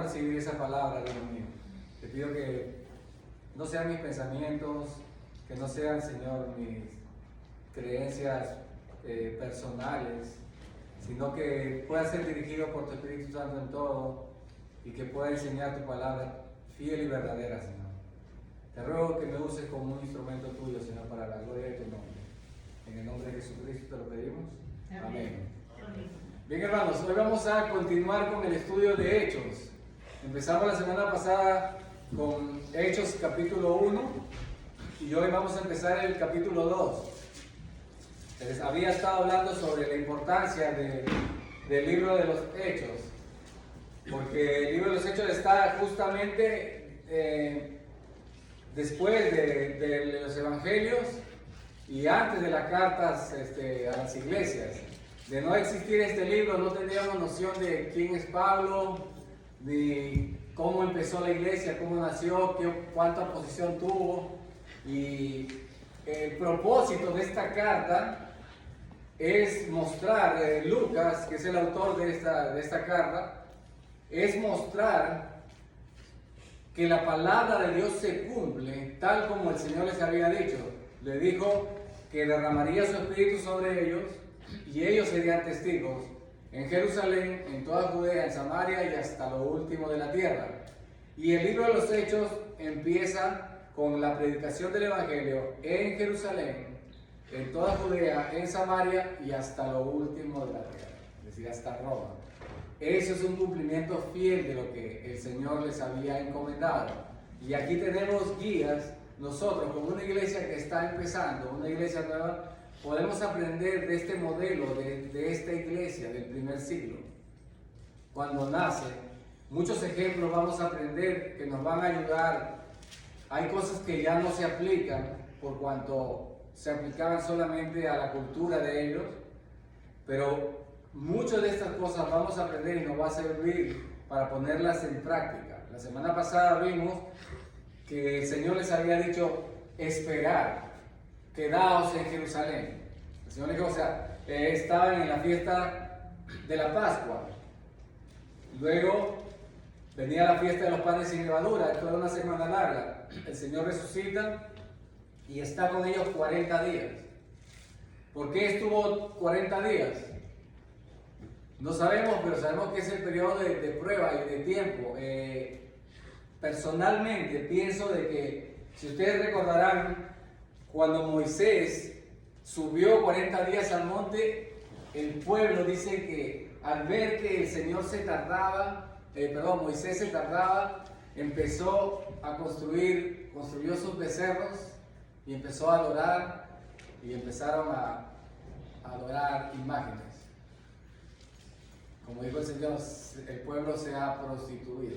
recibir esa palabra, Dios mío. Te pido que no sean mis pensamientos, que no sean, Señor, mis creencias personales, sino que pueda ser dirigido por tu Espíritu Santo en todo y que pueda enseñar tu palabra fiel y verdadera, Señor. Te ruego que me uses como un instrumento tuyo, Señor, para la gloria de tu nombre. En el nombre de Jesucristo te lo pedimos. Amén. Bien, hermanos, hoy vamos a continuar con el estudio de Hechos. Empezamos la semana pasada con Hechos capítulo 1 y hoy vamos a empezar el capítulo 2. Les había estado hablando sobre la importancia del libro de los Hechos, porque el libro de los Hechos está justamente después de los evangelios y antes de las cartas a las iglesias. De no existir este libro no tendríamos noción de quién es Pablo, ni cómo empezó la iglesia, cómo nació, cuánta posición tuvo. Y el propósito de esta carta es mostrar, Lucas, que es el autor de esta carta, es mostrar que la palabra de Dios se cumple tal como el Señor les había dicho. Le dijo que derramaría su espíritu sobre ellos y ellos serían testigos en Jerusalén, en toda Judea, en Samaria y hasta lo último de la tierra. Y el libro de los Hechos empieza con la predicación del Evangelio en Jerusalén, en toda Judea, en Samaria y hasta lo último de la tierra, es decir, hasta Roma. Eso es un cumplimiento fiel de lo que el Señor les había encomendado. Y aquí tenemos guías, nosotros como una iglesia que está empezando, una iglesia nueva, podemos aprender de este modelo, de esta iglesia del primer siglo. Cuando nace, muchos ejemplos vamos a aprender que nos van a ayudar. Hay cosas que ya no se aplican por cuanto se aplicaban solamente a la cultura de ellos, pero muchas de estas cosas vamos a aprender y nos va a servir para ponerlas en práctica. La semana pasada vimos que el Señor les había dicho esperar, quedaos en Jerusalén. El Señor dijo, estaban en la fiesta de la Pascua. Luego venía la fiesta de los panes sin levadura, toda una semana larga. El Señor resucita y está con ellos 40 días. ¿Por qué estuvo 40 días? No sabemos, pero sabemos que es el periodo de prueba y de tiempo. Personalmente pienso de que, si ustedes recordarán, cuando Moisés subió 40 días al monte, el pueblo dice que al ver que el Señor Moisés se tardaba, empezó a construyó sus becerros y empezó a adorar, y empezaron a adorar imágenes. Como dijo el Señor, el pueblo se ha prostituido.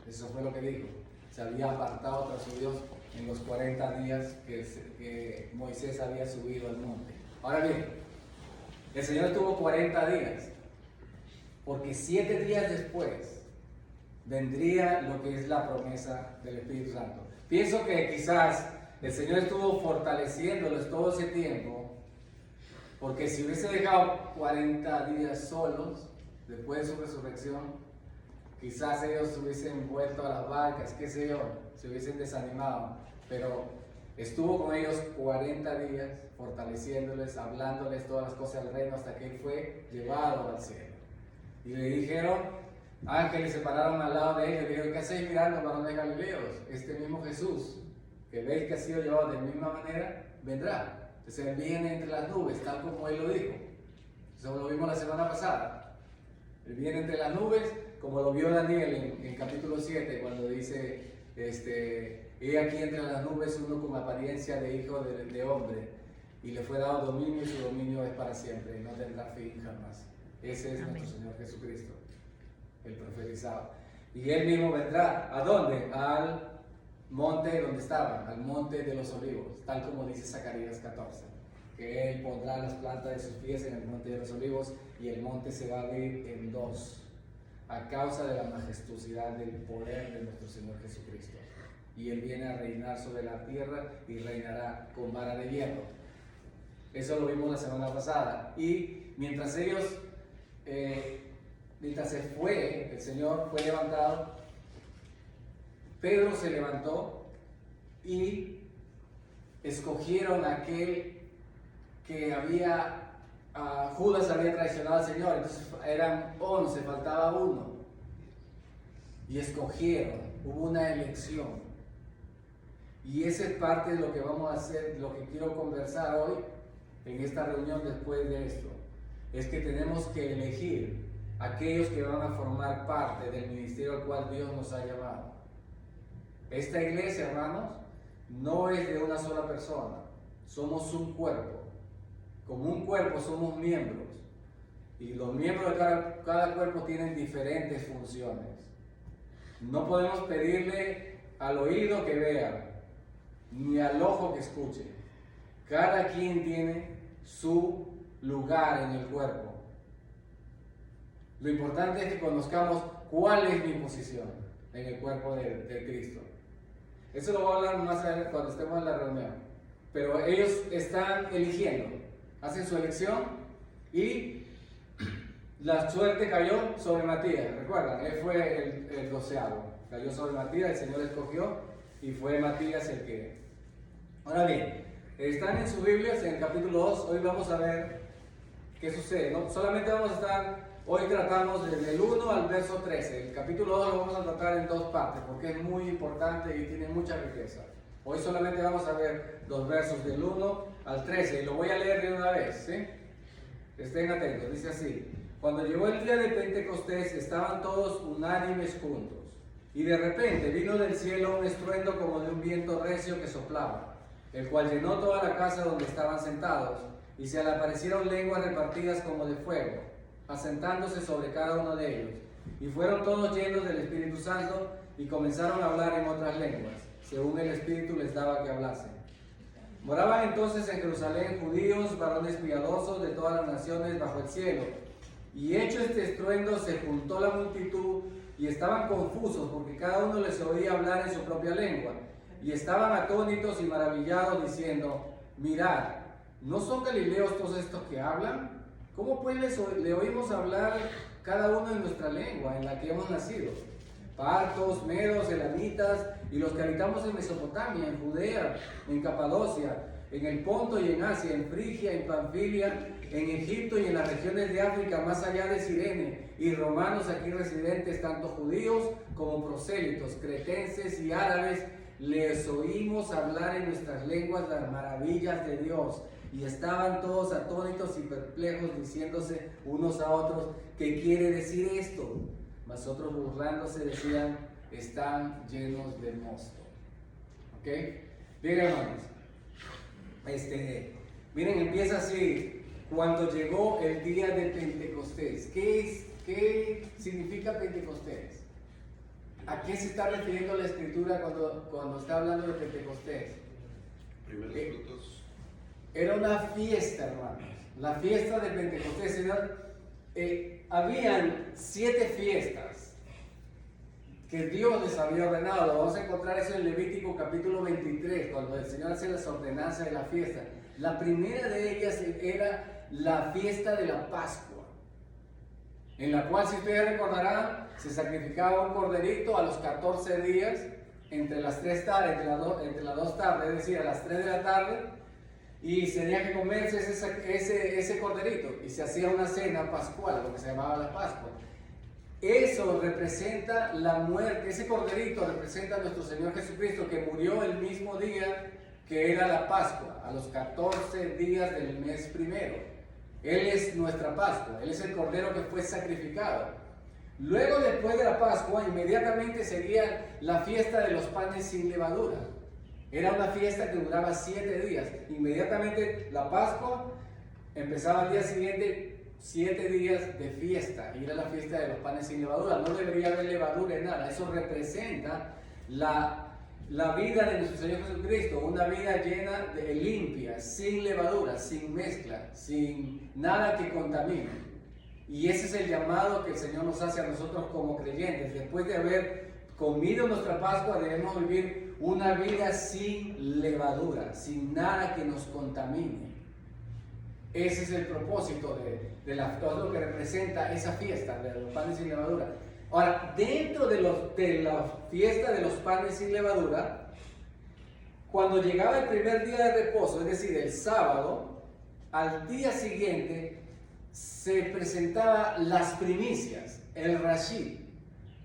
Eso fue lo que dijo. Se había apartado tras su Dios en los 40 días que Moisés había subido al monte. Ahora bien, el Señor tuvo 40 días, porque 7 días después vendría lo que es la promesa del Espíritu Santo. Pienso que quizás el Señor estuvo fortaleciéndolos todo ese tiempo, porque si hubiese dejado 40 días solos, después de su resurrección, quizás ellos se hubiesen vuelto a las barcas, qué sé yo, se hubiesen desanimado, pero estuvo con ellos 40 días, fortaleciéndoles, hablándoles todas las cosas del reino, hasta que él fue llevado al cielo. Y le dijeron, ángeles se pararon al lado de él, y le dijeron, ¿qué hacéis mirando, varones galileos? Este mismo Jesús, que veis que ha sido llevado de misma manera, vendrá. Entonces él viene entre las nubes, tal como él lo dijo. Eso lo vimos la semana pasada. Él viene entre las nubes, como lo vio Daniel en capítulo 7, cuando dice, he aquí entre las nubes uno con apariencia de hijo de hombre, y le fue dado dominio, y su dominio es para siempre, y no tendrá fin jamás. Ese es nuestro Señor Jesucristo, el profetizado. Y él mismo vendrá, ¿a dónde? Al monte donde estaban, al monte de los olivos, tal como dice Zacarías 14, que él pondrá las plantas de sus pies en el monte de los olivos, y el monte se va a abrir en dos, a causa de la majestuosidad del poder de nuestro Señor Jesucristo. Y él viene a reinar sobre la tierra y reinará con vara de hierro. Eso lo vimos la semana pasada. Y mientras ellos mientras se fue, el Señor fue levantado, Pedro se levantó y escogieron a aquel que Judas había traicionado al Señor, entonces eran 11, faltaba uno. Y escogieron, hubo una elección. Y esa es parte de lo que vamos a hacer, lo que quiero conversar hoy en esta reunión después de esto. Es que tenemos que elegir aquellos que van a formar parte del ministerio al cual Dios nos ha llamado. Esta iglesia, hermanos, no es de una sola persona, somos un cuerpo. Como un cuerpo somos miembros y los miembros de cada cuerpo tienen diferentes funciones. No podemos pedirle al oído que vea, ni al ojo que escuche. Cada quien tiene su lugar en el cuerpo. Lo importante es que conozcamos cuál es mi posición en el cuerpo de Cristo. Eso lo voy a hablar más adelante cuando estemos en la reunión. Pero ellos están eligiendo, hacen su elección y la suerte cayó sobre Matías. Recuerdan, él fue el 12º. Cayó sobre Matías, el Señor escogió y fue Matías el que. Ahora bien, están en sus Biblias en el capítulo 2. Hoy vamos a ver qué sucede. No solamente vamos a estar, hoy tratamos desde el 1 al verso 13. El capítulo 2 lo vamos a tratar en dos partes porque es muy importante y tiene mucha riqueza. Hoy solamente vamos a ver los versos del 1 al 13 y lo voy a leer de una vez, ¿sí? Estén atentos, dice así: Cuando llegó el día de Pentecostés estaban todos unánimes juntos y de repente vino del cielo un estruendo como de un viento recio que soplaba, el cual llenó toda la casa donde estaban sentados, y se le aparecieron lenguas repartidas como de fuego, asentándose sobre cada uno de ellos. Y fueron todos llenos del Espíritu Santo y comenzaron a hablar en otras lenguas, según el Espíritu les daba que hablasen. Moraban entonces en Jerusalén judíos, varones piadosos de todas las naciones bajo el cielo. Y hecho este estruendo se juntó la multitud y estaban confusos porque cada uno les oía hablar en su propia lengua. Y estaban atónitos y maravillados diciendo: Mirad, ¿no son galileos todos estos que hablan? ¿Cómo pues le oímos hablar cada uno en nuestra lengua en la que hemos nacido? Partos, medos, elamitas y los que habitamos en Mesopotamia, en Judea, en Capadocia, en el Ponto y en Asia, en Frigia, en Panfilia, en Egipto y en las regiones de África, más allá de Cirene, y romanos aquí residentes, tanto judíos como prosélitos, cretenses y árabes, les oímos hablar en nuestras lenguas las maravillas de Dios. Y estaban todos atónitos y perplejos, diciéndose unos a otros: ¿qué quiere decir esto? Mas otros, burlándose, decían: están llenos de mosto. ¿Ok? Bien, hermanos. Miren, empieza así: cuando llegó el día de Pentecostés. ¿Qué significa Pentecostés? ¿A qué se está refiriendo la Escritura cuando está hablando de Pentecostés? Primeros frutos. Era una fiesta, hermanos. La fiesta de Pentecostés. Habían 7 fiestas que Dios les había ordenado. Vamos a encontrar eso en Levítico capítulo 23, cuando el Señor hace las ordenanzas de la fiesta. La primera de ellas era la fiesta de la Pascua, en la cual, si ustedes recordarán, se sacrificaba un corderito a los 14 días, entre las 3 tardes, entre las 2 tardes, es decir, a las 3 de la tarde, y se tenía que comerse ese corderito, y se hacía una cena pascual, lo que se llamaba la Pascua. Eso representa la muerte, ese corderito representa a nuestro Señor Jesucristo, que murió el mismo día que era la Pascua, a los 14 días del mes primero. Él es nuestra Pascua, Él es el cordero que fue sacrificado. Luego, después de la Pascua, inmediatamente seguía la fiesta de los panes sin levadura. Era una fiesta que duraba 7 días. Inmediatamente la Pascua empezaba al día siguiente, 7 días de fiesta, y era la fiesta de los panes sin levadura. No debería haber levadura en nada. Eso representa la vida de nuestro Señor Jesucristo, una vida llena de limpia, sin levadura, sin mezcla, sin nada que contamine. Y ese es el llamado que el Señor nos hace a nosotros como creyentes. Después de haber comido nuestra Pascua, debemos vivir una vida sin levadura, sin nada que nos contamine. Ese es el propósito todo lo que representa esa fiesta de los panes sin levadura. Ahora, dentro de la fiesta de los panes sin levadura, cuando llegaba el primer día de reposo, es decir, el sábado, al día siguiente se presentaban las primicias, el rashid.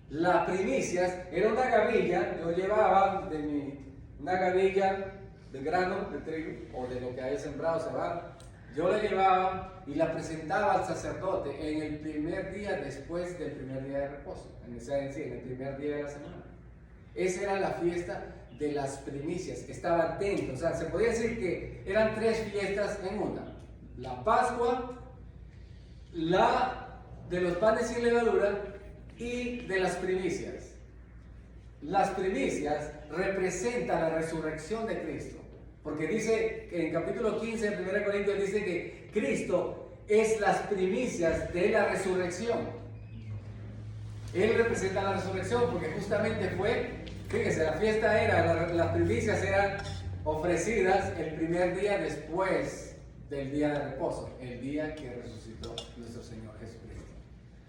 Las primicias era una gavilla, yo llevaba una gavilla de grano, de trigo, o de lo que haya sembrado, cebada. Yo la llevaba y la presentaba al sacerdote en el primer día después del primer día de reposo, en el primer día de la semana. Esa era la fiesta de las primicias, que estaba dentro. O sea, se podía decir que eran 3 fiestas en una: la Pascua, la de los panes sin levadura y de las primicias. Las primicias representan la resurrección de Cristo, porque dice en capítulo 15 de 1 Corintios, dice que Cristo es las primicias de la resurrección. Él representa la resurrección porque justamente fíjese, la fiesta las primicias eran ofrecidas el primer día después del día de reposo, el día que resucitó nuestro Señor Jesucristo.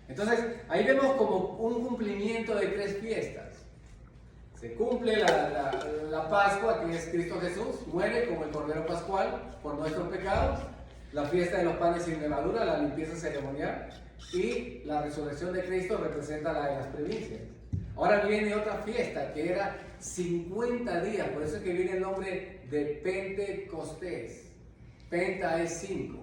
Entonces, ahí vemos como un cumplimiento de 3 fiestas. Se cumple la Pascua, que es Cristo Jesús, muere como el Cordero Pascual por nuestros pecados. La fiesta de los panes sin levadura, la limpieza ceremonial. Y la resurrección de Cristo representa la de las primicias. Ahora viene otra fiesta que era 50 días, por eso es que viene el nombre de Pentecostés. Penta es 5.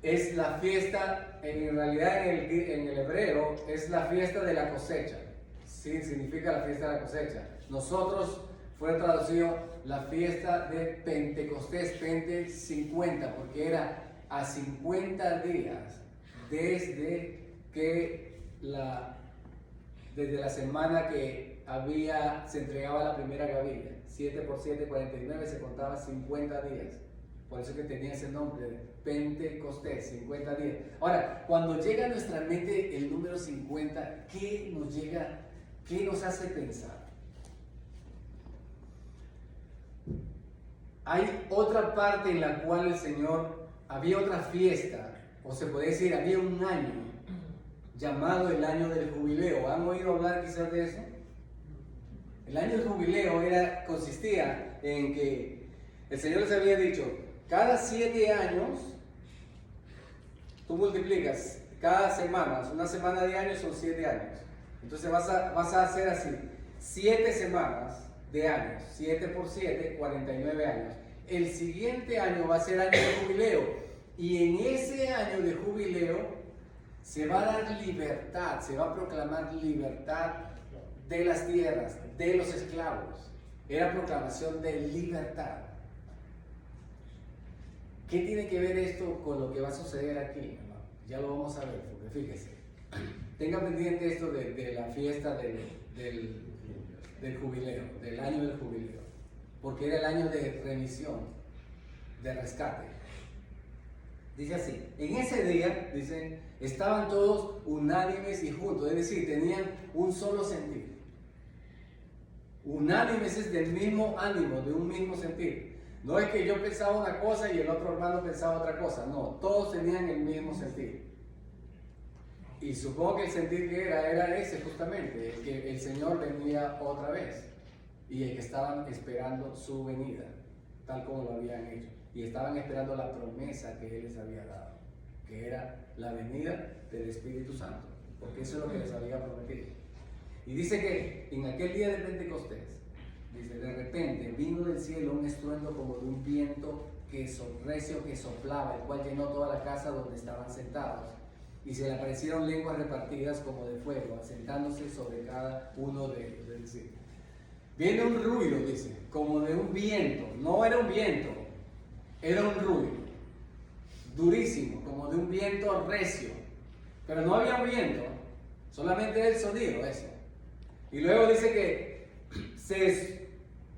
Es la fiesta, en realidad en el hebreo, es la fiesta de la cosecha. Sí, significa la fiesta de la cosecha. Nosotros fue traducido la fiesta de Pentecostés, Pente 50, porque era a 50 días desde la semana que se entregaba la primera gavilla. 7 por 7, 49, se contaba 50 días. Por eso que tenía ese nombre de Pentecostés, 50 días. Ahora, cuando llega a nuestra mente el número 50, ¿qué nos hace pensar? Hay otra parte en la cual el Señor, había otra fiesta, o se puede decir, había un año llamado el año del jubileo. ¿Han oído hablar quizás de eso? El año del jubileo consistía en que el Señor les había dicho: cada 7 años, tú multiplicas cada semana, una semana de años son 7 años. Entonces vas a hacer así, 7 semanas de años, 7 por 7, 49 años. El siguiente año va a ser año de jubileo, y en ese año de jubileo se va a dar libertad, se va a proclamar libertad de las tierras, de los esclavos. Era proclamación de libertad. ¿Qué tiene que ver esto con lo que va a suceder aquí, hermano? Ya lo vamos a ver, porque fíjese. Tenga pendiente esto de la fiesta del jubileo, del año del jubileo, porque era el año de remisión, de rescate. Dice así: en ese día, dicen, estaban todos unánimes y juntos, es decir, tenían un solo sentir. Unánimes es del mismo ánimo, de un mismo sentir. No es que yo pensaba una cosa y el otro hermano pensaba otra cosa, no, todos tenían el mismo sentir. Y supongo que el sentir que era ese justamente, el que el Señor venía otra vez y el que estaban esperando su venida, tal como lo habían hecho. Y estaban esperando la promesa que Él les había dado, que era la venida del Espíritu Santo, porque eso es lo que les había prometido. Y dice que en aquel día de Pentecostés, dice, de repente vino del cielo un estruendo como de un viento recio que soplaba, el cual llenó toda la casa donde estaban sentados. Y se le aparecieron lenguas repartidas como de fuego, asentándose sobre cada uno de ellos. Es decir, viene un ruido, dice, como de un viento. No era un viento, era un ruido durísimo, como de un viento recio. Pero no había un viento, solamente el sonido, eso. Y luego dice que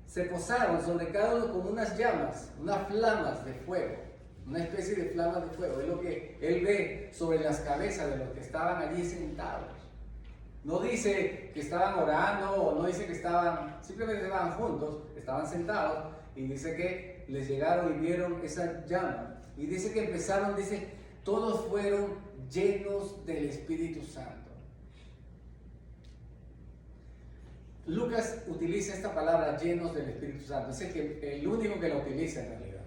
se posaron sobre cada uno como unas llamas, unas flamas de fuego. Una especie de flamas de fuego, es lo que él ve sobre las cabezas de los que estaban allí sentados. No dice que estaban orando, o no dice que simplemente estaban juntos, estaban sentados, y dice que les llegaron y vieron esa llama, Y dice que empezaron, dice, todos fueron llenos del Espíritu Santo. Lucas utiliza esta palabra, llenos del Espíritu Santo. Es el único que la utiliza en realidad.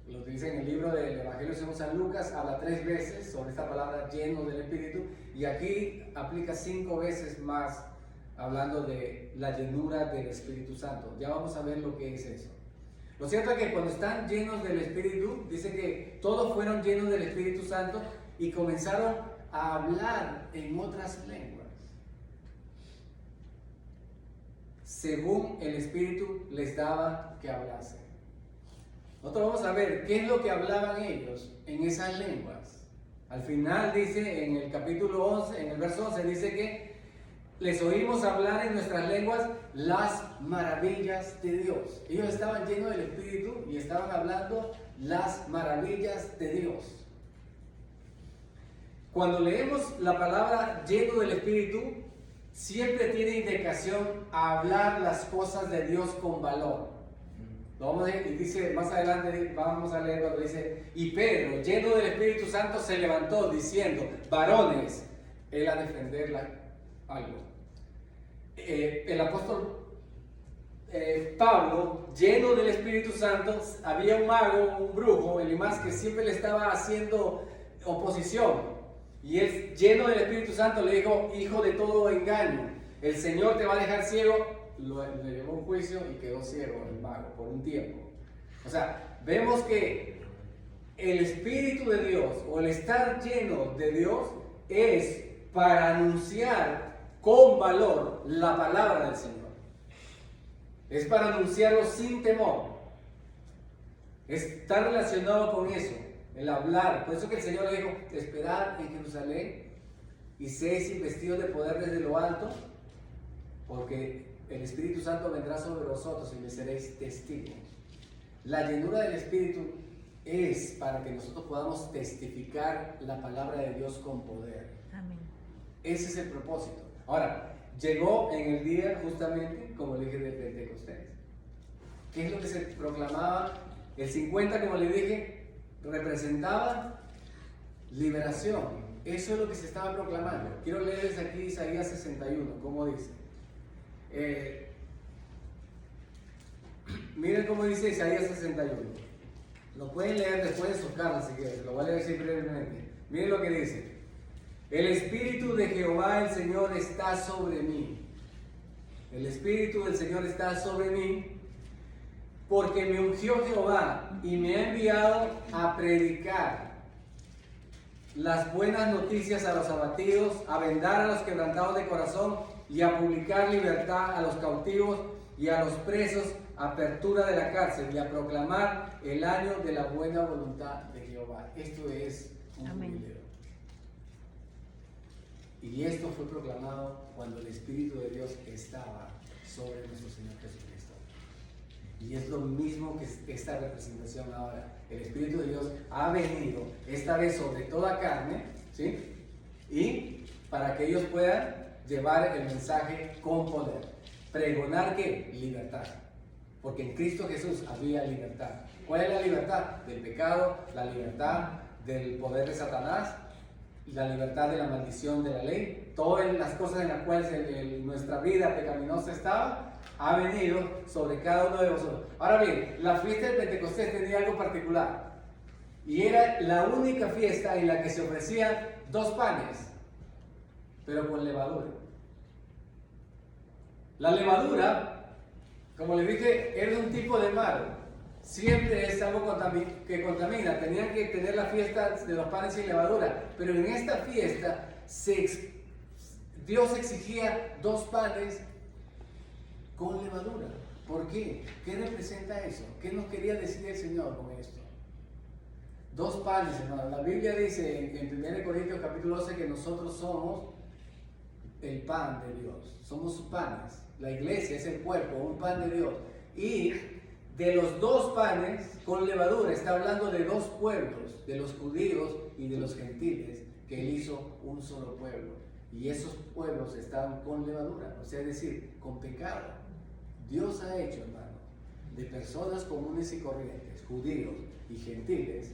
Lo utiliza en el libro del Evangelio según San Lucas, habla 3 veces sobre esta palabra, llenos del Espíritu. Y aquí aplica 5 veces más, hablando de la llenura del Espíritu Santo. Ya vamos a ver lo que es eso. Lo cierto es que cuando están llenos del Espíritu, dice que todos fueron llenos del Espíritu Santo y comenzaron a hablar en otras lenguas, según el Espíritu les daba que hablasen. Nosotros vamos a ver qué es lo que hablaban ellos en esas lenguas. Al final dice, en el capítulo 11, en el verso 11, dice que les oímos hablar en nuestras lenguas las maravillas de Dios. Ellos estaban llenos del Espíritu y estaban hablando las maravillas de Dios. Cuando leemos la palabra lleno del Espíritu, siempre tiene indicación a hablar las cosas de Dios con valor. Lo vamos a ver, y dice más adelante, vamos a leer cuando dice, y Pedro, lleno del Espíritu Santo, se levantó diciendo, varones, él a defender algo. El apóstol Pablo, lleno del Espíritu Santo, había un mago, un brujo, Elimas, que siempre le estaba haciendo oposición. Y él, lleno del Espíritu Santo, le dijo, hijo de todo engaño, el Señor te va a dejar ciego. Le llevó un juicio y quedó ciego el mago por un tiempo. O sea, vemos que el Espíritu de Dios o el estar lleno de Dios es para anunciar con valor la palabra del Señor. Es para anunciarlo sin temor. Está relacionado con eso, el hablar. Por eso que el Señor le dijo, esperad en Jerusalén y seáis investidos de poder desde lo alto, porque el Espíritu Santo vendrá sobre vosotros y me seréis testigos. La llenura del Espíritu es para que nosotros podamos testificar la palabra de Dios con poder. Amén. Ese es el propósito. Ahora, llegó en el día justamente, como le dije, de Pentecostés. ¿Qué es lo que se proclamaba? El 50, como le dije, representaba liberación. Eso es lo que se estaba proclamando. Quiero leerles aquí Isaías 61, como dice. Miren cómo dice Isaías 61. Lo pueden leer después de sus casas si quieren. Lo voy a leer así brevemente. Miren lo que dice. El Espíritu de Jehová el Señor está sobre mí. El Espíritu del Señor está sobre mí, porque me ungió Jehová y me ha enviado a predicar las buenas noticias a los abatidos, a vendar a los quebrantados de corazón y a publicar libertad a los cautivos y a los presos, apertura de la cárcel y a proclamar el año de la buena voluntad de Jehová. Esto es un jubileo. Y esto fue proclamado cuando el Espíritu de Dios estaba sobre nuestro Señor Jesucristo. Y es lo mismo que esta representación ahora. El Espíritu de Dios ha venido, esta vez sobre toda carne, ¿sí? Y para que ellos puedan llevar el mensaje con poder. Pregonar ¿qué? Libertad. Porque en Cristo Jesús había libertad. ¿Cuál es la libertad? Del pecado, la libertad del poder de Satanás, la libertad de la maldición de la ley. Todas las cosas en las cuales nuestra vida pecaminosa estaba, ha venido sobre cada uno de vosotros. Ahora bien, la fiesta de Pentecostés tenía algo particular. Y era la única fiesta en la que se ofrecían 2 panes, pero con levadura. La levadura, como les dije, era un tipo de mal. Siempre es algo que contamina. Tenían que tener la fiesta de los panes sin levadura. Pero en esta fiesta Dios exigía 2 panes con levadura. ¿Por qué? ¿Qué representa eso? ¿Qué nos quería decir el Señor con esto? 2 panes, hermano. La Biblia dice en 1 Corintios capítulo 12 que nosotros somos el pan de Dios. Somos sus panes. La iglesia es el cuerpo, un pan de Dios. Y de los 2 panes con levadura, está hablando de 2 pueblos, de los judíos y de los gentiles, que él hizo un solo pueblo. Y esos pueblos estaban con levadura, o sea, es decir, con pecado. Dios ha hecho, hermano, de personas comunes y corrientes, judíos y gentiles,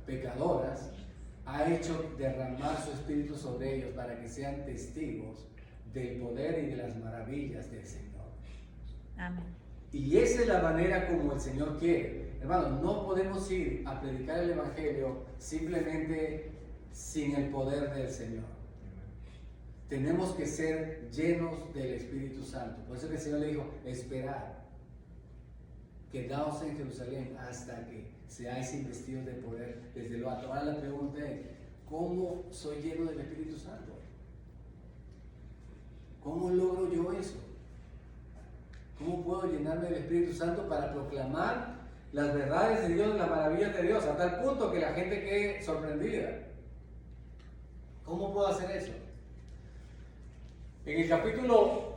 pecadoras, ha hecho derramar su Espíritu sobre ellos para que sean testigos del poder y de las maravillas del Señor. Amén. Y esa es la manera como el Señor quiere. Hermanos, no podemos ir a predicar el Evangelio simplemente sin el poder del Señor. Tenemos que ser llenos del Espíritu Santo. Por eso que el Señor le dijo, esperad, quedaos en Jerusalén hasta que seáis investidos de poder desde lo alto. Ahora la pregunta es, ¿cómo soy lleno del Espíritu Santo? ¿Cómo logro yo eso? ¿Cómo puedo llenarme del Espíritu Santo para proclamar las verdades de Dios, las maravillas de Dios, a tal punto que la gente quede sorprendida? ¿Cómo puedo hacer eso? En el capítulo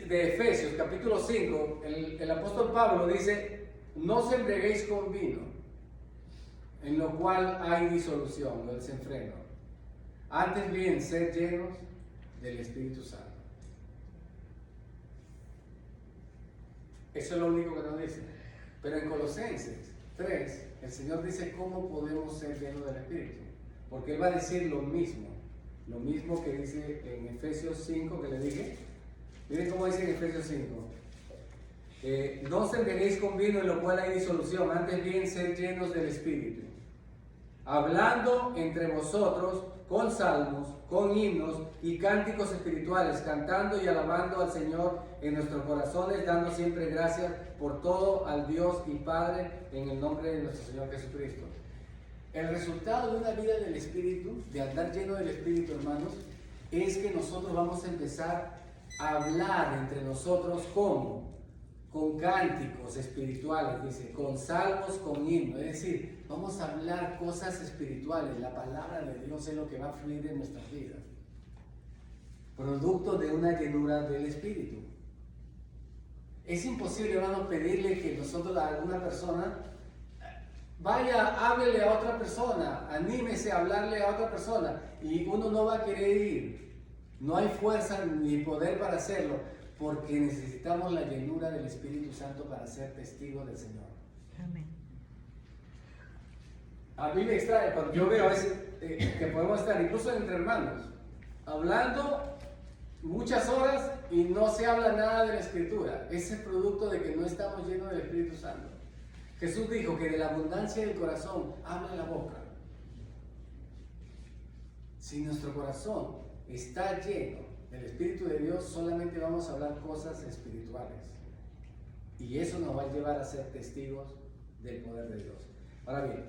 de Efesios, capítulo 5, el apóstol Pablo dice, no os embriaguéis con vino, en lo cual hay disolución o desenfreno. Antes bien, sed llenos del Espíritu Santo. Eso es lo único que nos dice. Pero en Colosenses 3, el Señor dice cómo podemos ser llenos del Espíritu. Porque Él va a decir lo mismo que dice en Efesios 5 que le dije. Miren cómo dice en Efesios 5. No os embriaguéis con vino en lo cual hay disolución, antes bien sed llenos del Espíritu, hablando entre vosotros con salmos, con himnos y cánticos espirituales, cantando y alabando al Señor en nuestros corazones, dando siempre gracias por todo al Dios y Padre en el nombre de nuestro Señor Jesucristo. El resultado de una vida del Espíritu, de andar lleno del Espíritu, hermanos, es que nosotros vamos a empezar a hablar entre nosotros como con cánticos espirituales, dice, con salmos, con himnos, es decir, vamos a hablar cosas espirituales. La palabra de Dios es lo que va a fluir en nuestras vidas, producto de una llenura del Espíritu. Es imposible, hermano, pedirle que nosotros a alguna persona vaya, háblele a otra persona, anímese a hablarle a otra persona, y uno no va a querer ir. No hay fuerza ni poder para hacerlo, porque necesitamos la llenura del Espíritu Santo para ser testigos del Señor. Amén. A mí me extrae cuando yo veo a veces que podemos estar incluso entre hermanos hablando muchas horas y no se habla nada de la Escritura. Ese es producto de que no estamos llenos del Espíritu Santo. Jesús dijo que de la abundancia del corazón habla la boca. Si nuestro corazón está lleno del Espíritu de Dios, solamente vamos a hablar cosas espirituales. Y eso nos va a llevar a ser testigos del poder de Dios. Ahora bien,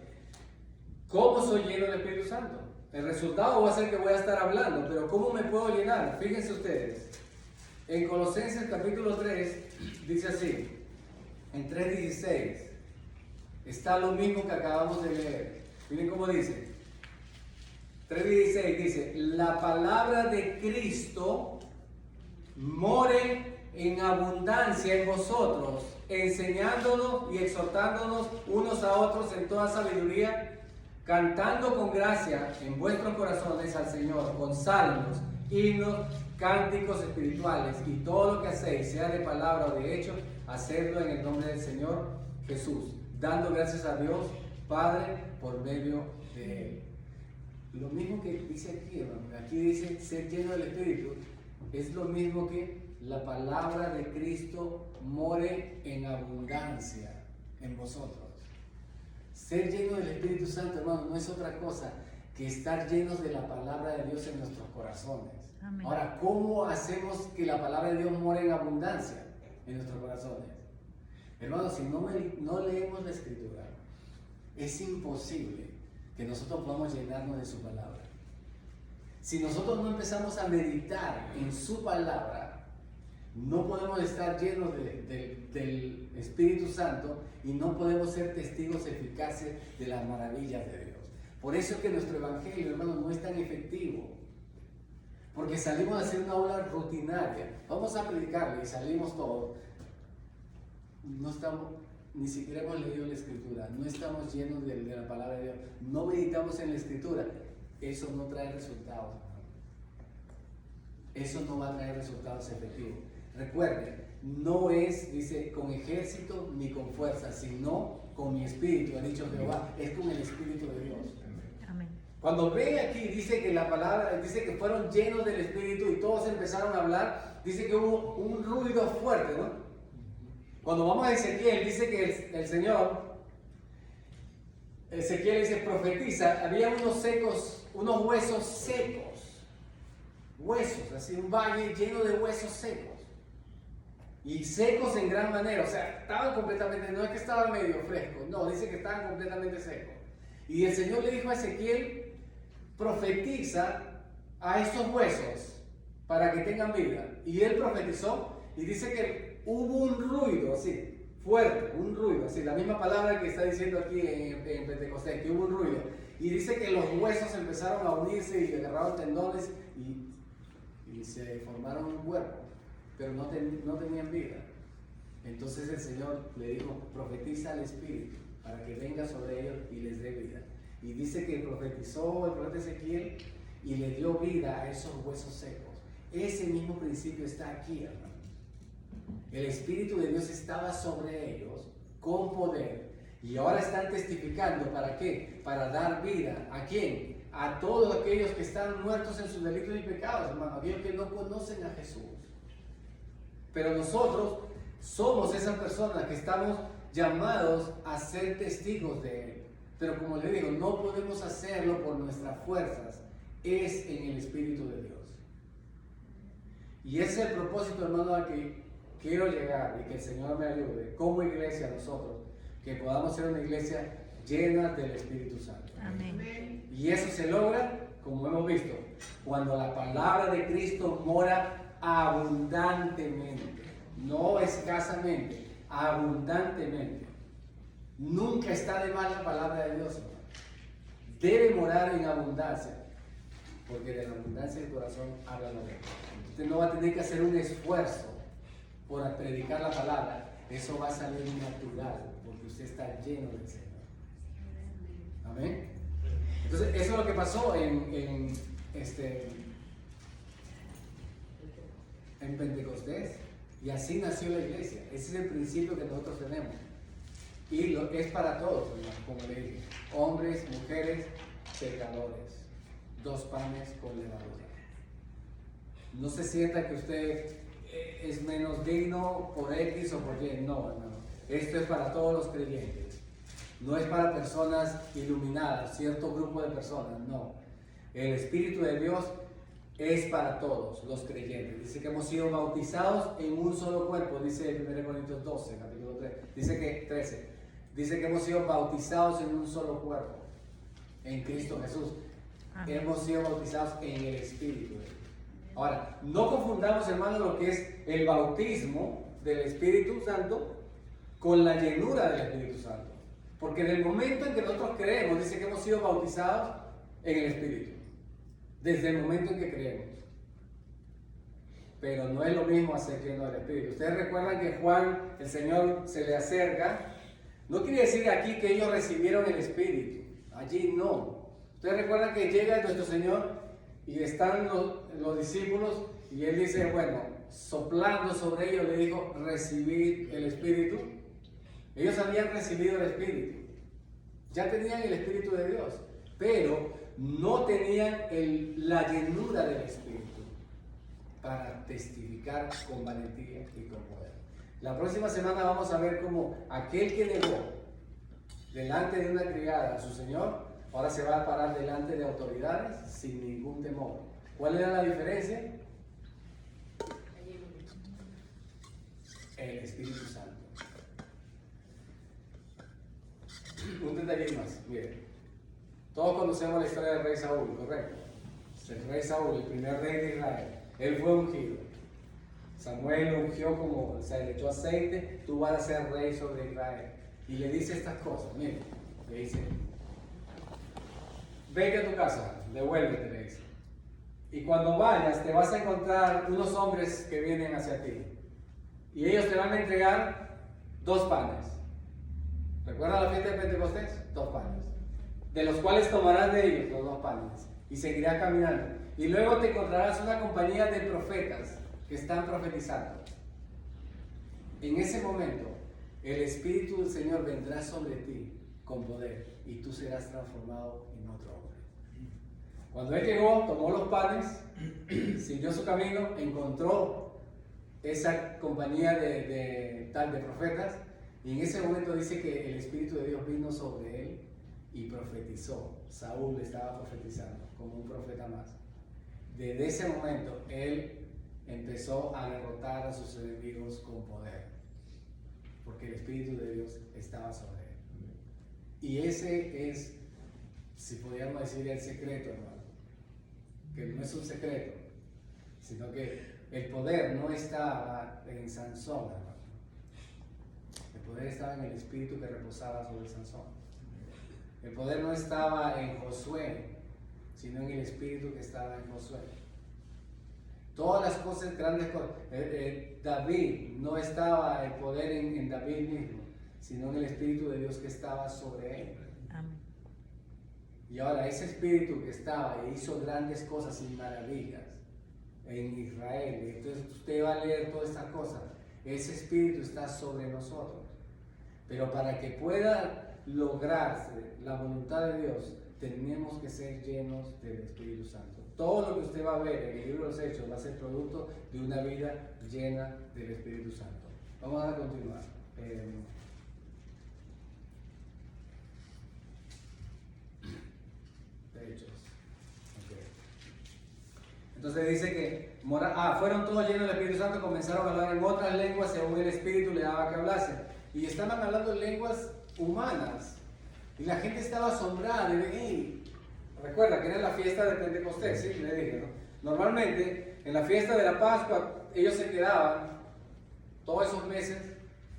¿cómo soy lleno del Espíritu Santo? El resultado va a ser que voy a estar hablando, pero ¿cómo me puedo llenar? Fíjense ustedes, en Colosenses capítulo 3, dice así, en 3:16, está lo mismo que acabamos de leer. Miren cómo dice. 3:16 dice, la palabra de Cristo more en abundancia en vosotros, enseñándonos y exhortándonos unos a otros en toda sabiduría, cantando con gracia en vuestros corazones al Señor, con salmos, himnos, cánticos espirituales, y todo lo que hacéis, sea de palabra o de hecho, hacedlo en el nombre del Señor Jesús, dando gracias a Dios Padre por medio de Él. Lo mismo que dice aquí, hermano. Aquí dice ser lleno del Espíritu. Es lo mismo que la palabra de Cristo more en abundancia en vosotros. Ser lleno del Espíritu Santo, hermano, no es otra cosa que estar llenos de la palabra de Dios en nuestros corazones. Amén. Ahora, ¿cómo hacemos que la palabra de Dios more en abundancia en nuestros corazones? Hermano, si no leemos la Escritura, es imposible que nosotros podamos llenarnos de su palabra. Si nosotros no empezamos a meditar en su palabra, no podemos estar llenos del Espíritu Santo y no podemos ser testigos eficaces de las maravillas de Dios. Por eso es que nuestro evangelio, hermano, no es tan efectivo. Porque salimos a hacer una obra rutinaria. Vamos a predicarle y salimos todos. No estamos... Ni siquiera hemos leído la Escritura, no estamos llenos de la palabra de Dios, no meditamos en la Escritura. Eso no trae resultados. Eso no va a traer resultados efectivos. Recuerden, no es, dice, con ejército ni con fuerza, sino con mi espíritu, ha dicho Jehová, es con el Espíritu de Dios. Cuando ven aquí, dice que la palabra, dice que fueron llenos del Espíritu y todos empezaron a hablar, dice que hubo un ruido fuerte, ¿no? Cuando vamos a Ezequiel, dice que el Señor, Ezequiel dice, profetiza, había unos huesos secos, huesos, así un valle lleno de huesos secos. Y secos en gran manera, o sea, estaban completamente, no es que estaban medio frescos, no, dice que estaban completamente secos. Y el Señor le dijo a Ezequiel, profetiza a estos huesos para que tengan vida. Y él profetizó y dice que hubo un ruido así, fuerte, un ruido, así, la misma palabra que está diciendo aquí en Pentecostés, que hubo un ruido. Y dice que los huesos empezaron a unirse y agarraron tendones y se formaron un cuerpo, pero no tenían vida. Entonces el Señor le dijo, profetiza al Espíritu para que venga sobre ellos y les dé vida. Y dice que profetizó el profeta Ezequiel y le dio vida a esos huesos secos. Ese mismo principio está aquí, hermano. El Espíritu de Dios estaba sobre ellos con poder y ahora están testificando. ¿Para qué? Para dar vida. ¿A quién? A todos aquellos que están muertos en sus delitos y pecados, hermano, aquellos que no conocen a Jesús. Pero nosotros somos esas personas que estamos llamados a ser testigos de Él. Pero como le digo, no podemos hacerlo por nuestras fuerzas, es en el Espíritu de Dios. Y ese es el propósito, hermano, al que quiero llegar y que el Señor me ayude, como iglesia nosotros, que podamos ser una iglesia llena del Espíritu Santo. Amén. Y eso se logra, como hemos visto, cuando la palabra de Cristo mora abundantemente, no escasamente, abundantemente. Nunca está de más la palabra de Dios, hermano. Debe morar en abundancia, porque de la abundancia del corazón habla la boca. Usted no va a tener que hacer un esfuerzo por predicar la palabra, eso va a salir natural, porque usted está lleno del Señor. Amén. Entonces, eso es lo que pasó en Pentecostés, y así nació la iglesia. Ese es el principio que nosotros tenemos. Y es para todos, como le dije, hombres, mujeres, pecadores, 2 panes con levadura. No se sienta que usted es menos digno por X o por Y, no, hermano. Esto es para todos los creyentes. No es para personas iluminadas, cierto grupo de personas, no. El Espíritu de Dios es para todos los creyentes. Dice que hemos sido bautizados en un solo cuerpo, dice 1 Corintios 12, capítulo 3. Dice que 13. Dice que hemos sido bautizados en un solo cuerpo, en Cristo Jesús. Amén. Hemos sido bautizados en el Espíritu de Dios. Ahora, no confundamos, hermano, lo que es el bautismo del Espíritu Santo con la llenura del Espíritu Santo. Porque en el momento en que nosotros creemos, dice que hemos sido bautizados en el Espíritu. Desde el momento en que creemos. Pero no es lo mismo hacer lleno del Espíritu. Ustedes recuerdan que Juan, el Señor, se le acerca. No quiere decir aquí que ellos recibieron el Espíritu. Allí no. Ustedes recuerdan que llega nuestro Señor y están los discípulos y Él dice, bueno, soplando sobre ellos, le dijo, recibid el Espíritu. Ellos habían recibido el Espíritu. Ya tenían el Espíritu de Dios. Pero no tenían la llenura del Espíritu para testificar con valentía y con poder. La próxima semana vamos a ver cómo aquel que negó delante de una criada a su Señor, ahora se va a parar delante de autoridades sin ningún temor. ¿Cuál era la diferencia? El Espíritu Santo. Un detalle más, miren. Todos conocemos la historia del rey Saúl, ¿correcto? El rey Saúl, el primer rey de Israel, él fue ungido. Samuel lo ungió como, o sea, le echó aceite, tú vas a ser rey sobre Israel. Y le dice estas cosas, miren, le dice, vete a tu casa, devuélvete, le dice. Y cuando vayas te vas a encontrar unos hombres que vienen hacia ti. Y ellos te van a entregar 2 panes. ¿Recuerdan la fiesta de Pentecostés? 2 panes. De los cuales tomarás de ellos los 2 panes. Y seguirás caminando. Y luego te encontrarás una compañía de profetas que están profetizando. En ese momento, el Espíritu del Señor vendrá sobre ti con poder y tú serás transformado en otro hombre. Cuando él llegó, tomó los panes, siguió su camino, encontró esa compañía de profetas, y en ese momento dice que el Espíritu de Dios vino sobre él y profetizó. Saúl estaba profetizando como un profeta más. Desde ese momento él empezó a derrotar a sus enemigos con poder, porque el Espíritu de Dios estaba sobre él. Y ese es, si podríamos decir, el secreto, hermano, que no es un secreto, sino que el poder no estaba en Sansón, hermano. El poder estaba en el Espíritu que reposaba sobre Sansón. El poder no estaba en Josué, sino en el Espíritu que estaba en Josué. Todas las cosas, grandes cosas. David, no estaba el poder en David mismo, sino en el Espíritu de Dios que estaba sobre él. Amén. Y ahora ese Espíritu que estaba e hizo grandes cosas y maravillas en Israel. Entonces usted va a leer todas estas cosas. Ese Espíritu está sobre nosotros. Pero para que pueda lograrse la voluntad de Dios, tenemos que ser llenos del Espíritu Santo. Todo lo que usted va a ver en el libro de los Hechos va a ser producto de una vida llena del Espíritu Santo. Vamos a continuar. De Hechos. Okay. Entonces dice que fueron todos llenos del Espíritu Santo, comenzaron a hablar en otras lenguas según el Espíritu le daba que hablasen. Y estaban hablando en lenguas humanas. Y la gente estaba asombrada de ver, hey, recuerda que era la fiesta de Pentecostés, ¿sí? Le dije, ¿no? Normalmente, en la fiesta de la Pascua, ellos se quedaban todos esos meses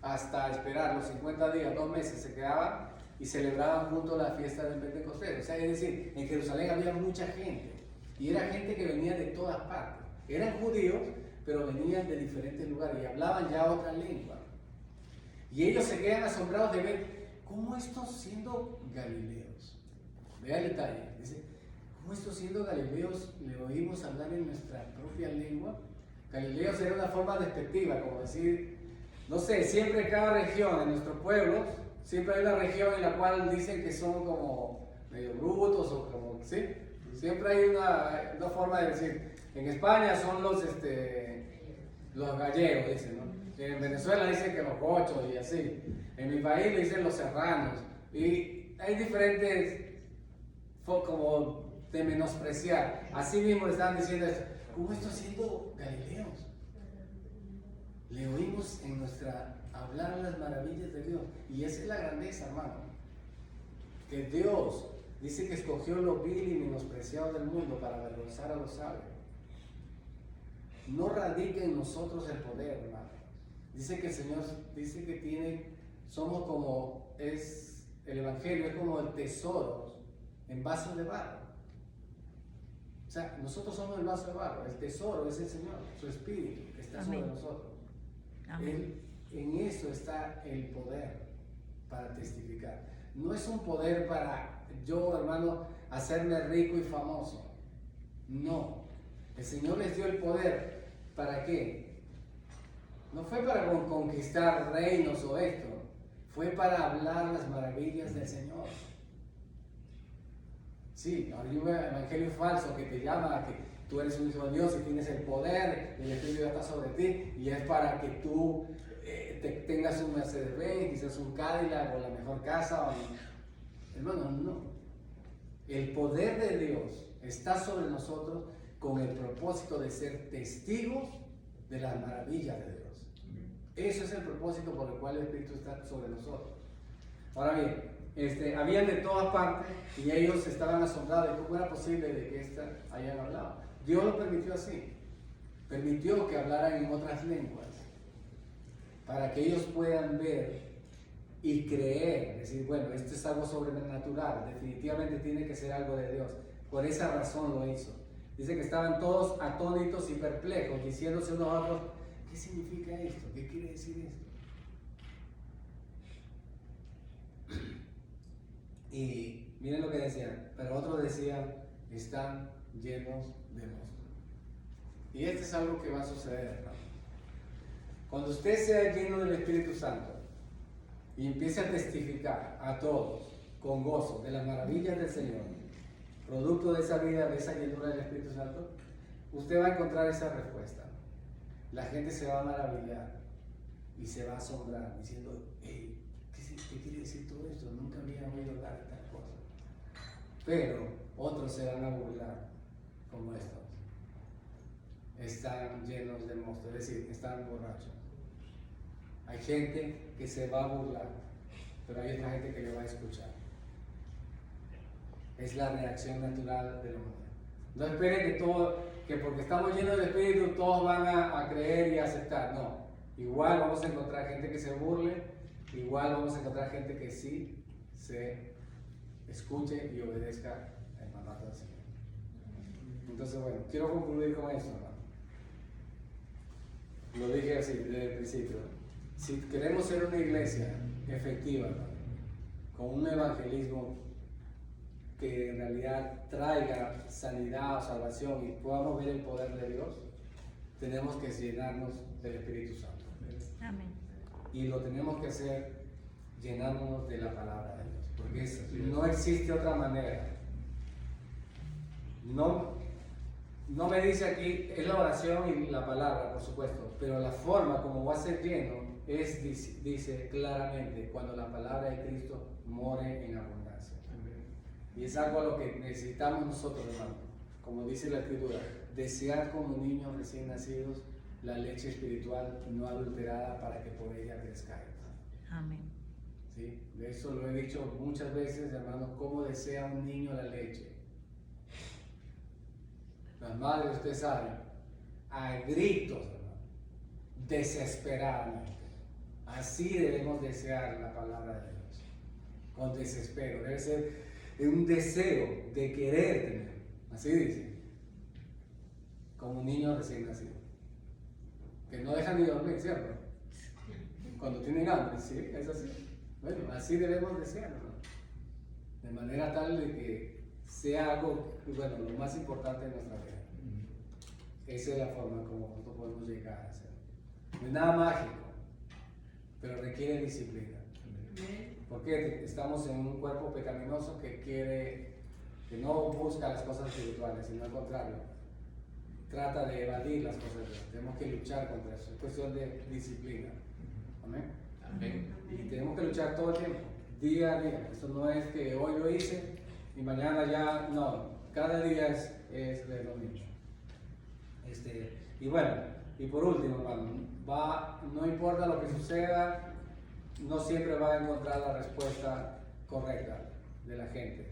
hasta esperar los 50 días, 2 meses, se quedaban y celebraban junto a la fiesta del Pentecostés. O sea, es decir, en Jerusalén había mucha gente. Y era gente que venía de todas partes. Eran judíos, pero venían de diferentes lugares y hablaban ya otra lengua. Y ellos se quedan asombrados de ver cómo estos siendo galileos. Vea el detalle. Dice, ¿cómo estos siendo galileos le oímos hablar en nuestra propia lengua? Galileos era una forma despectiva, como decir, no sé, siempre en cada región, en nuestros pueblos, siempre hay una región en la cual dicen que son como medio brutos o como, ¿sí? Siempre hay una forma de decir. En España son los gallegos, dicen, ¿no? En Venezuela dicen que los gochos y así. En mi país le dicen los serranos. Y hay diferentes como de menospreciar. Así mismo le estaban diciendo esto. ¿Cómo esto siendo galileos? Le oímos en nuestra hablar las maravillas de Dios. Y esa es la grandeza, hermano. Que Dios dice que escogió lo vil y menospreciado del mundo para avergonzar a los sabios. No radica en nosotros el poder, hermano. Dice que el Señor dice que somos como es el Evangelio, es como el tesoro en vasos de barro. O sea, nosotros somos el vaso de barro, el tesoro es el Señor, su Espíritu que está sobre nosotros. En eso está el poder para testificar. No es un poder para yo, hermano, hacerme rico y famoso. No. El Señor les dio el poder. ¿Para qué? No fue para conquistar reinos o esto. Fue para hablar las maravillas del Señor. Sí, hay un evangelio falso que te llama a que tú eres un hijo de Dios y tienes el poder, y el Espíritu está sobre ti, y es para que tú tengas un Mercedes-Benz, quizás un Cadillac o la mejor casa. Hermano, no. El poder de Dios está sobre nosotros con el propósito de ser testigos de las maravillas de Dios. Eso es el propósito por el cual el Espíritu está sobre nosotros. Ahora bien, habían de todas partes y ellos estaban asombrados de cómo era posible de que hayan hablado. Dios lo permitió así. Permitió que hablaran en otras lenguas para que ellos puedan ver y creer, decir, bueno, esto es algo sobrenatural, definitivamente tiene que ser algo de Dios. Por esa razón lo hizo. Dice que estaban todos atónitos y perplejos, diciéndose unos a otros, ¿qué significa esto? ¿Qué quiere decir esto? Y miren lo que decían, pero otros decían, están llenos de monstruos. Y esto es algo que va a suceder, ¿no? Cuando usted sea lleno del Espíritu Santo y empiece a testificar a todos con gozo de las maravillas del Señor, producto de esa vida, de esa llenura del Espíritu Santo, usted va a encontrar esa respuesta. La gente se va a maravillar y se va a asombrar diciendo, hey, ¿qué quiere decir todo esto? Nunca había oído hablar de tal cosa. Pero otros se van a burlar, como estos. Están llenos de monstruos, es decir, están borrachos. Hay gente que se va a burlar, pero hay otra gente que le va a escuchar. Es la reacción natural del hombre. No espere que porque estamos llenos del Espíritu todos van a creer y a aceptar. No. Igual vamos a encontrar gente que se burle, igual vamos a encontrar gente que sí se escuche y obedezca el mandato del Señor. Entonces, bueno, quiero concluir con esto, hermano. Lo dije así desde el principio. Si queremos ser una iglesia efectiva, hermano, con un evangelismo que en realidad traiga sanidad o salvación y podamos ver el poder de Dios, tenemos que llenarnos del Espíritu Santo. Amén. Y lo tenemos que hacer llenándonos de la palabra de Dios, porque no existe otra manera. No me dice aquí, es la oración y la palabra, por supuesto, pero la forma como va a ser lleno es, dice claramente, cuando la palabra de Cristo more en abundancia. Y es algo a lo que necesitamos nosotros, hermano. Como dice la Escritura, desear como niños recién nacidos la leche espiritual no adulterada para que por ella crezcáis. Amén. ¿Sí? De eso lo he dicho muchas veces, hermano, cómo desea un niño la leche. Las madres, usted sabe, a gritos, hermano, desesperadamente. Así debemos desear la palabra de Dios, con desespero. Debe ser un deseo de querer tener, así dice, como un niño recién nacido, que no dejan ni dormir, ¿cierto? Cuando tienen hambre, sí, es así. Bueno, así debemos desearlo, ¿no? De manera tal de que sea algo, bueno, lo más importante de nuestra vida. Esa es la forma como nosotros podemos llegar a hacer. No es nada mágico, pero requiere disciplina. Porque estamos en un cuerpo pecaminoso que no busca las cosas espirituales, sino al contrario, trata de evadir las cosas de Dios. Tenemos que luchar contra eso, es cuestión de disciplina. Amén. Amén. Y tenemos que luchar todo el tiempo, día a día. Esto no es que hoy lo hice y mañana ya, no. Cada día es de lo mismo. Y bueno, y por último, hermano, no importa lo que suceda, no siempre va a encontrar la respuesta correcta de la gente.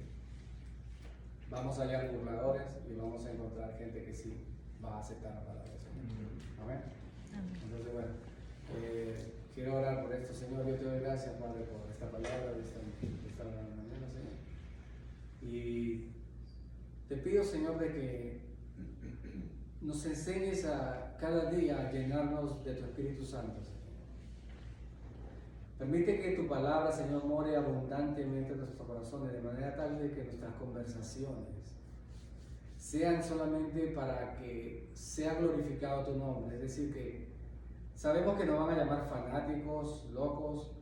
Vamos a hallar burladores y vamos a encontrar gente que sí va a aceptar la palabra del Señor. Amén. Entonces, bueno, quiero orar por esto, Señor. Yo te doy gracias, Padre, por esta palabra de esta mañana, Señor. Y te pido, Señor, de que nos enseñes a cada día a llenarnos de tu Espíritu Santo, Señor. Permite que tu palabra, Señor, more abundantemente en nuestros corazones, de manera tal de que nuestras conversaciones sean solamente para que sea glorificado tu nombre. Es decir, que sabemos que nos van a llamar fanáticos, locos,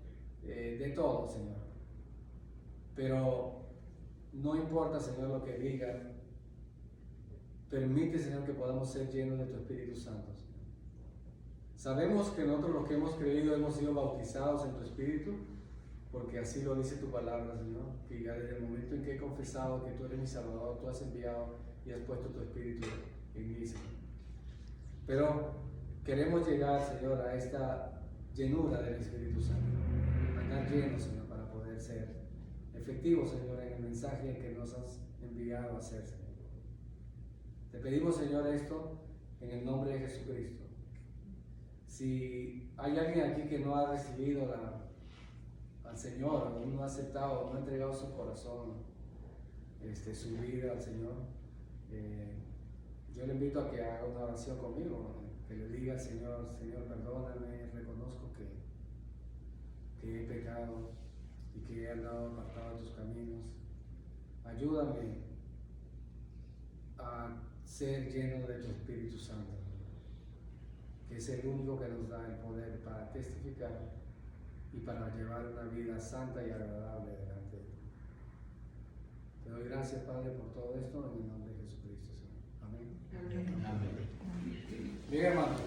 de todo, Señor. Pero no importa, Señor, lo que digan. Permite, Señor, que podamos ser llenos de tu Espíritu Santo, Señor. Sabemos que nosotros los que hemos creído hemos sido bautizados en tu Espíritu, porque así lo dice tu palabra, Señor, que ya desde el momento en que he confesado que tú eres mi Salvador, tú has enviado y has puesto tu Espíritu en mí, Señor. Pero queremos llegar, Señor, a esta llenura del Espíritu Santo, a estar llenos, Señor, para poder ser efectivos, Señor, en el mensaje que nos has enviado a hacer, Señor. Te pedimos, Señor, esto en el nombre de Jesucristo. Si hay alguien aquí que no ha recibido al Señor, o no ha aceptado, no ha entregado su corazón, su vida al Señor, yo le invito a que haga una oración conmigo, que le diga al Señor: Señor, perdóname, reconozco que he pecado y que he andado apartado de tus caminos. Ayúdame a ser lleno de tu Espíritu Santo, que es el único que nos da el poder para testificar y para llevar una vida santa y agradable delante de ti. Te doy gracias, Padre, por todo esto, en el nombre de Jesucristo, Señor. Amén. Amén. Bien, hermanos,